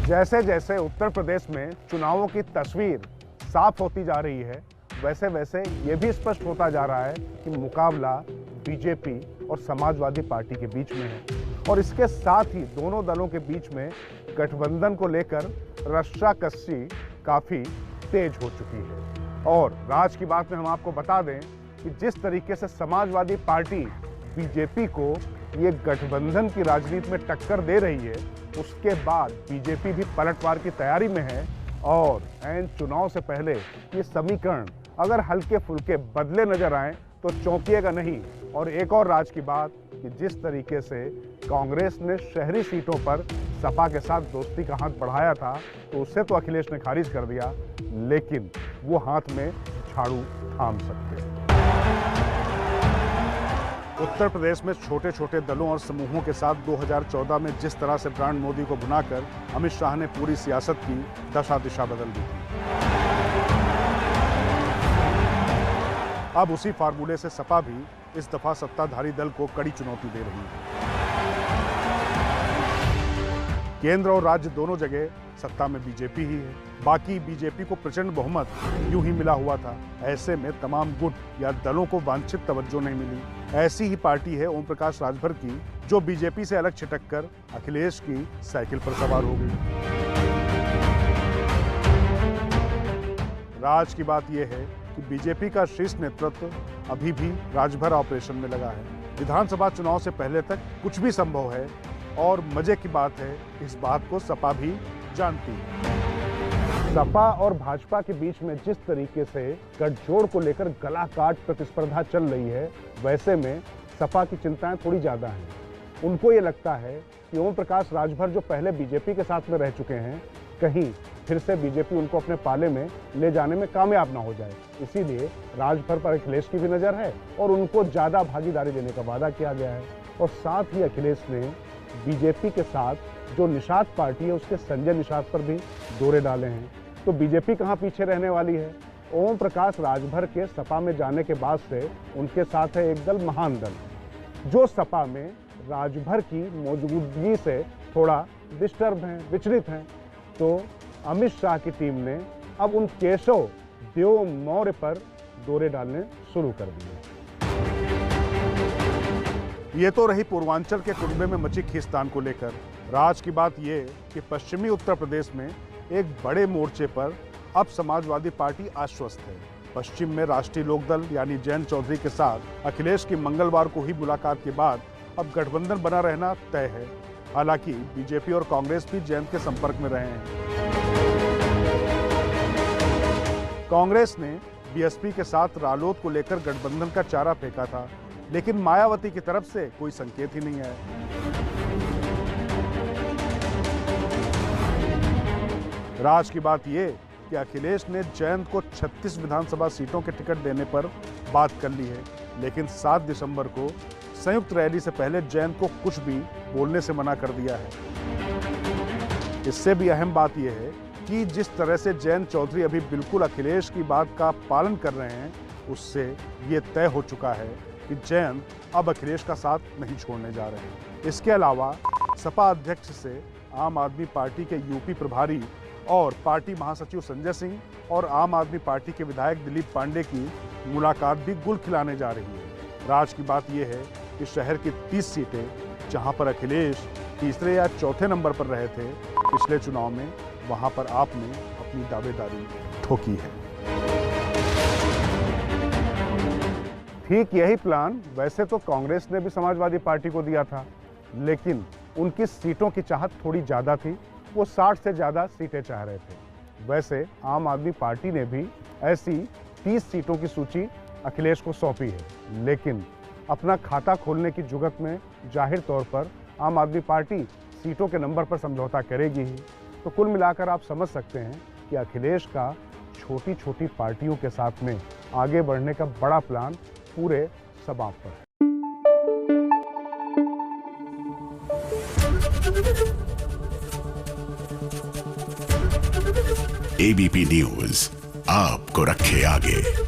जैसे जैसे उत्तर प्रदेश में चुनावों की तस्वीर साफ होती जा रही है, वैसे वैसे ये भी स्पष्ट होता जा रहा है कि मुकाबला बीजेपी और समाजवादी पार्टी के बीच में है और इसके साथ ही दोनों दलों के बीच में गठबंधन को लेकर रस्साकसी काफ़ी तेज हो चुकी है। और राज की बात में हम आपको बता दें कि जिस तरीके से समाजवादी पार्टी बीजेपी को ये गठबंधन की राजनीति में टक्कर दे रही है, उसके बाद बीजेपी भी पलटवार की तैयारी में है और ऐन चुनाव से पहले ये समीकरण अगर हल्के फुल्के बदले नजर आए तो चौंकिएगा नहीं। और एक और राज की बात कि जिस तरीके से कांग्रेस ने शहरी सीटों पर सपा के साथ दोस्ती का हाथ बढ़ाया था तो उसे तो अखिलेश ने खारिज कर दिया, लेकिन वो हाथ में झाड़ू थाम सकते हैं। उत्तर प्रदेश में छोटे छोटे दलों और समूहों के साथ 2014 में जिस तरह से ब्रांड मोदी को भुनाकर अमित शाह ने पूरी सियासत की दशा दिशा बदल दी थी, अब उसी फार्मूले से सपा भी इस दफा सत्ताधारी दल को कड़ी चुनौती दे रही है। केंद्र और राज्य दोनों जगह सत्ता में बीजेपी ही है, बाकी बीजेपी को प्रचंड बहुमत यूं ही मिला हुआ था। ऐसे में तमाम गुट या दलों को वांछित तवज्जो नहीं मिली। ऐसी ही पार्टी है ओम प्रकाश राजभर की, जो बीजेपी से अलग छिटक कर अखिलेश की साइकिल पर सवार हो गई। राज की बात यह है कि बीजेपी का शीर्ष नेतृत्व अभी भी राजभर ऑपरेशन में लगा है। विधानसभा चुनाव से पहले तक कुछ भी संभव है और मजे की बात है, इस बात को सपा भी जानती है। सपा और भाजपा के बीच में जिस तरीके से गठजोड़ को लेकर गला काट प्रतिस्पर्धा चल रही है, वैसे में सपा की चिंताएं थोड़ी ज्यादा हैं। उनको ये लगता है कि ओम प्रकाश राजभर जो पहले बीजेपी के साथ में रह चुके हैं, कहीं फिर से बीजेपी उनको अपने पाले में ले जाने में कामयाब ना हो जाए। इसीलिए राजभर पर अखिलेश की भी नजर है और उनको ज्यादा भागीदारी देने का वादा किया गया है। और साथ ही अखिलेश ने बीजेपी के साथ जो निषाद पार्टी है उसके संजय निषाद पर भी दौरे डाले हैं। तो बीजेपी कहाँ पीछे रहने वाली है? ओम प्रकाश राजभर के सपा में जाने के बाद से उनके साथ है एक दल, महान दल, जो सपा में राजभर की मौजूदगी से थोड़ा डिस्टर्ब हैं, विचलित हैं। तो अमित शाह की टीम ने अब उन केशव देव मौर्य पर दौरे डालने शुरू कर दिए। ये तो रही पूर्वांचल के कुनबे में मची खींचतान को लेकर। राज की बात यह कि पश्चिमी उत्तर प्रदेश में एक बड़े मोर्चे पर अब समाजवादी पार्टी आश्वस्त है। पश्चिम में राष्ट्रीय लोकदल यानी जयंत चौधरी के साथ अखिलेश की मंगलवार को ही मुलाकात के बाद अब गठबंधन बना रहना तय है। हालांकि बीजेपी और कांग्रेस भी जयंत के संपर्क में रहे हैं। कांग्रेस ने बीएसपी के साथ रालोद को लेकर गठबंधन का चारा फेंका था, लेकिन मायावती की तरफ से कोई संकेत ही नहीं आया। राज की बात यह कि अखिलेश ने जयंत को 36 विधानसभा सीटों के टिकट देने पर बात कर ली है, लेकिन 7 दिसंबर को संयुक्त रैली से पहले जयंत को कुछ भी बोलने से मना कर दिया है। इससे भी अहम बात यह है कि जिस तरह से जयंत चौधरी अभी बिल्कुल अखिलेश की बात का पालन कर रहे हैं, उससे ये तय हो चुका है कि जयंत अब अखिलेश का साथ नहीं छोड़ने जा रहे हैं। इसके अलावा सपा अध्यक्ष से आम आदमी पार्टी के यूपी प्रभारी और पार्टी महासचिव संजय सिंह और आम आदमी पार्टी के विधायक दिलीप पांडे की मुलाकात भी गुल खिलाने जा रही है। राज की बात यह है कि शहर की 30 सीटें, जहां पर अखिलेश तीसरे या चौथे नंबर पर रहे थे पिछले चुनाव में, वहां पर आपने अपनी दावेदारी ठोकी है। ठीक यही प्लान वैसे तो कांग्रेस ने भी समाजवादी पार्टी को दिया था, लेकिन उनकी सीटों की चाहत थोड़ी ज्यादा थी। वो 60 से ज्यादा सीटें चाह रहे थे। वैसे आम आदमी पार्टी ने भी ऐसी 30 सीटों की सूची अखिलेश को सौंपी है, लेकिन अपना खाता खोलने की जुगत में जाहिर तौर पर आम आदमी पार्टी सीटों के नंबर पर समझौता करेगी ही। तो कुल मिलाकर आप समझ सकते हैं कि अखिलेश का छोटी छोटी पार्टियों के साथ में आगे बढ़ने का बड़ा प्लान पूरे समाप्त पर है। एबीपी न्यूज आपको रखे आगे।